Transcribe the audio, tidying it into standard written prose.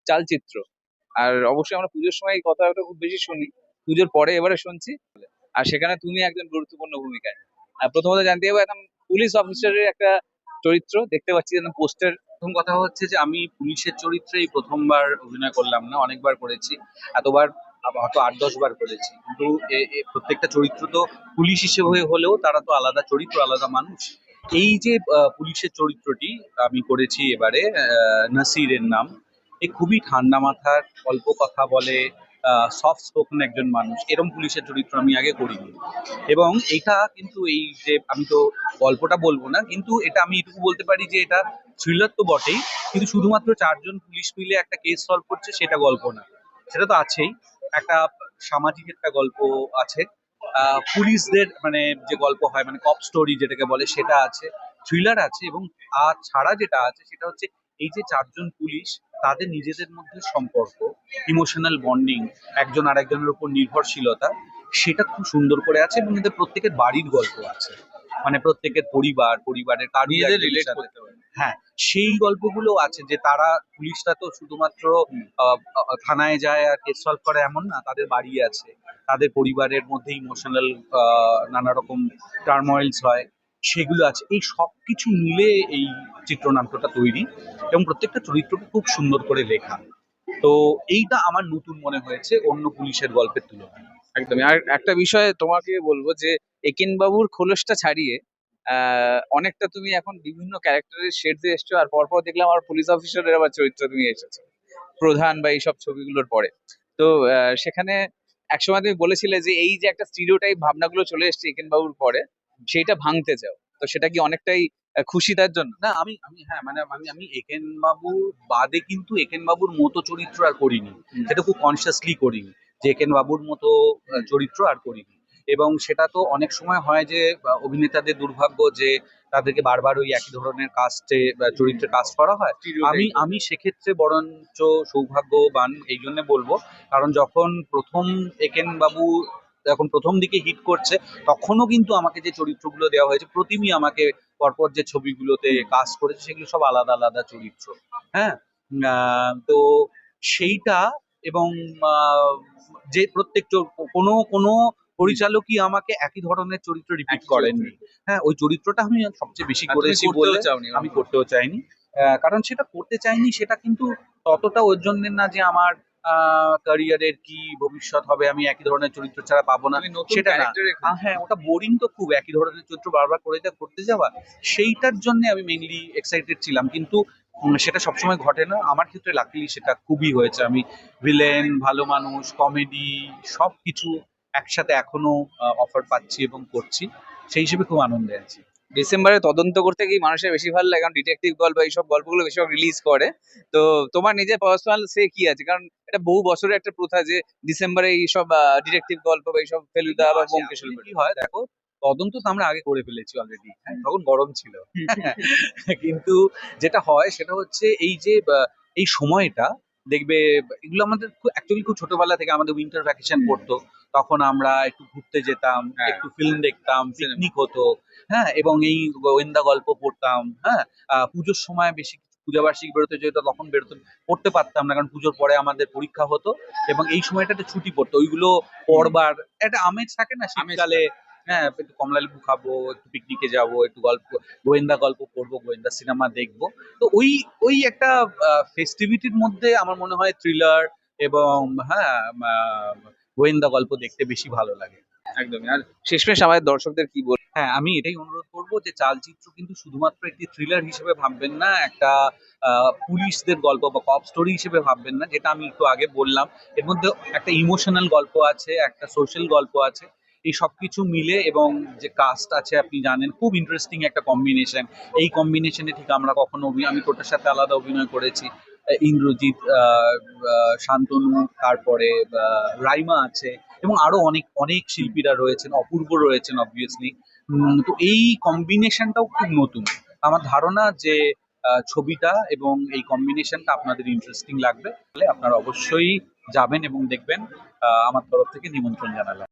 চালচিত্র। আর অবশ্যই আমরা পুজোর সময় এই কথাটা খুব বেশি শুনি, পুজোর পরে এবারে শুনছি। আর সেখানে তুমি একজন গুরুত্বপূর্ণ ভূমিকায়। প্রথমত জানতে হবে, একদম পুলিশ অফিসারের একটা চরিত্র দেখতে পাচ্ছি যেন পোস্টার। প্রথম কথা হচ্ছে যে আমি পুলিশের চরিত্রেই প্রথমবার অভিনয় করলাম না, অনেকবার করেছি। এতবার হয়তো 8-10 বার করেছি, কিন্তু প্রত্যেকটা চরিত্র তো পুলিশ হিসেবে হলেও তারা তো আলাদা চরিত্র, আলাদা মানুষ। এই যে পুলিশের চরিত্রটি আমি করেছি এবারে, নাসিরের নাম, এ খুবই ঠান্ডা মাথার, অল্প কথা বলে, সফট স্পোকেন একজন মানুষ। এরকম পুলিশের চরিত্র আমি আগে করিনি। এবং এটা কিন্তু, এই যে আমি তো গল্পটা বলবো না, কিন্তু এটা আমি এটুকু বলতে পারি যে এটা থ্রিলার তো বটেই, কিন্তু শুধুমাত্র 4জন পুলিশ মিলে একটা কেস সলভ করছে সেটা গল্প না, সেটা তো আছেই। একটা সামাজিক একটা গল্প আছে, পুলিশদের মানে যে গল্প হয়, মানে কপ স্টোরি যেটাকে বলে, সেটা আছে, থ্রিলার আছে। এবং আর ছাড়া যেটা আছে সেটা হচ্ছে এই যে 4জন পুলিশ, তাদের নিজেদের মধ্যে সম্পর্ক, ইমোশনাল বন্ডিং, একজন আরেকজনের উপর নির্ভরশীলতা, সেটা খুব সুন্দর করে আছে। এবং এদের প্রত্যেকের বাড়ির গল্প আছে, মানে প্রত্যেকের পরিবারের কারো নিজেদের রিলেট করতে পারে। হ্যাঁ, সেই গল্পগুলো আছে। যে তারা, পুলিশরা তো শুধুমাত্র থানায় যায় আর কেস সলভ করে এমন না, তাদের বাড়ি আছে, তাদের পরিবারের মধ্যে ইমোশনাল নানা রকম টার্ময়েলস হয়, সেগুলো আছে। এই সব কিছু মিলে এই চিত্রনাট্যটা তৈরি, এবং প্রত্যেকটা চরিত্রকে খুব সুন্দর করে লেখা। তো এইটা আমার নতুন মনে হয়েছে অন্য পুলিশের গল্পের তুলনায়। একদমই। আর একটা বিষয় তোমাকে বলবো যে একেন বাবুর খোলসটা ছাড়িয়ে অনেকটা তুমি এখন বিভিন্ন ক্যারেক্টারের শেড দিয়ে এসছো। আর পরপর দেখলাম আর পুলিশ অফিসারের আবার চরিত্র তুমি এসেছো প্রধান বা এইসব ছবিগুলোর পরে। তো সেখানে একসময় তুমি বলেছিলে যে এই যে একটা স্টিরিওটাইপ ভাবনাগুলো চলে এসেছে একেন বাবুর পরে, সেইটা ভাঙতে চাও। তো সেটা কি অনেকটাই খুশি তার জন্য? না, আমি হ্যাঁ, মানে আমি একেন বাবুর বাদে কিন্তু একেন বাবুর মতো চরিত্র আর করিনি। সেটা খুব কনসিয়াসলি করিনি, যে একেন বাবুর মতো চরিত্র আর করিনি। এবং সেটা তো অনেক সময় হয় যে অভিনেতাদের দুর্ভাগ্য যে তাদেরকে বারবার ওই একই ধরনের কাস্টে চরিত্রে কাস্ট করা হয়। আমি Stereotype। আমি সেক্ষেত্রে বরঞ্চ সৌভাগ্যবান এই জন্য বলবো, কারণ যখন প্রথম একেন বাবু, যখন প্রথম দিকে হিট করছে, তখনও কিন্তু আমাকে যে চরিত্রগুলো দেওয়া হয়েছে, প্রতিমই আমাকে পরপর যে ছবিগুলোতে কাজ করেছে, সেগুলো সব আলাদা আলাদা চরিত্র। হ্যাঁ, তো সেইটা, এবং আহ, যে প্রত্যেক কোনো কোনো পরিচালকই আমাকে একই ধরনের চরিত্র রিপিট একই করেননি। হ্যাঁ, ওই চরিত্রটা আমি সবচেয়ে বেশি আর তুমি করেছি করতেও বলে চাওনি আমি করতেও চাইনি। কারণ সেটা করতে চাইনি, সেটা কিন্তু ততটা ওর জন্য না যে আমার ক্যারিয়ারের কি ভবিষ্যৎ হবে, আমি একই ধরনের চরিত্র ছাড়া পাবো না, তুমি নতুন সেটা না। ক্যারেক্টারে। হ্যাঁ, ওটা বোরিং তো খুব, একই ধরনের চরিত্র বারবার করতে যাওয়া, সেইটার জন্য আমি মেইনলি এক্সাইটেড ছিলাম। কিন্তু সেটা সবসময় ঘটে না আমার ক্ষেত্রে। লাকিলি সেটা খুবই হয়েছে। আমি ভিলেন, ভালো মানুষ, কমেডি, সব কিছু একসাথে এখনো অফার পাচ্ছি এবং করছি, সেই হিসেবে খুব আনন্দে আছি। ডিসেম্বরে তদন্ত করতে গিয়ে মানুষের বেশি ভালো লাগে, কারণ ডিটেকটিভ গল্প এইসব গল্পগুলো বেশিরভাগ রিলিজ করে। তো তোমার নিজের পার্সোনাল সে কি আছে? কারণ এটা বহু বছরের একটা প্রথা যে ডিসেম্বরে এইসব ডিটেকটিভ গল্প বা এইসব ফেলুদা বা ব্যোমকেশ আসলে কি হয় দেখো, তদন্ত তো আমরা আগে করে ফেলেছি অলরেডি, তখন গরম ছিল। কিন্তু যেটা হয় সেটা হচ্ছে এই যে এই সময়টা, দেখবে, এগুলো আমাদের অ্যাকচুয়ালি খুব ছোটবেলা থেকে আমাদের উইন্টার ভ্যাকেশন পড়তো, তখন আমরা একটু ঘুরতে যেতাম, হ্যাঁ, একটু ফিল্ম দেখতাম, সিনেমা। পিকনিক হতো। হ্যাঁ, এবং এই গোয়েন্দা গল্প পড়তাম। হ্যাঁ, পুজোর সময় বেশি কিছু, পূজা বার্ষিকী বেরোতে যেত, তখন বেরোতে পড়তে পারতাম না, কারণ পুজোর পরে আমাদের পরীক্ষা হতো, এবং এই সময়টাতে ছুটি পড়তো, ওইগুলো পড়বার একটা আমেজ থাকে না শীতকালে। হ্যাঁ, একটু কমলা লেবু খাবো, একটু পিকনিকে যাব, একটু গল্প, গোয়েন্দা গল্প পড়বো, গোয়েন্দা সিনেমা দেখবো। তো ওই ওই একটা ফেস্টিভিটির মধ্যে আমার মনে হয় থ্রিলার এবং, হ্যাঁ, গোয়েন্দা গল্প দেখতে বেশি ভালো লাগে। একদমই। আর শেষমেশ আমাদের দর্শকদের কি বল? হ্যাঁ, আমি এটাই অনুরোধ করবো যে চালচিত্র কিন্তু শুধুমাত্র একটি থ্রিলার হিসেবে ভাববেন না, একটা পুলিশদের গল্প বা কপ স্টোরি হিসেবে ভাববেন না, যেটা আমি একটু আগে বললাম। এর মধ্যে একটা ইমোশনাল গল্প আছে, একটা সোশ্যাল গল্প আছে, এই সবকিছু মিলে। এবং যে কাস্ট আছে, আপনি জানেন, খুব ইন্টারেস্টিং একটা কম্বিনেশন। এই কম্বিনেশনে ঠিক আমরা কখনো আমি তোটার সাথে আলাদা অভিনয় করেছি, ইন্দ্রজিৎ, শান্তনু, তারপরে রাইমা আছে, এবং আরো অনেক অনেক শিল্পীরা রয়েছেন, অপূর্ব রয়েছেন অবভিয়াসলি। তো এই কম্বিনেশনটাও খুব নতুন। আমার ধারণা যে ছবিটা এবং এই কম্বিনেশনটা আপনাদের ইন্টারেস্টিং লাগবে, তাহলে আপনারা অবশ্যই যাবেন এবং দেখবেন। আমার তরফ থেকে নিমন্ত্রণ জানালাম।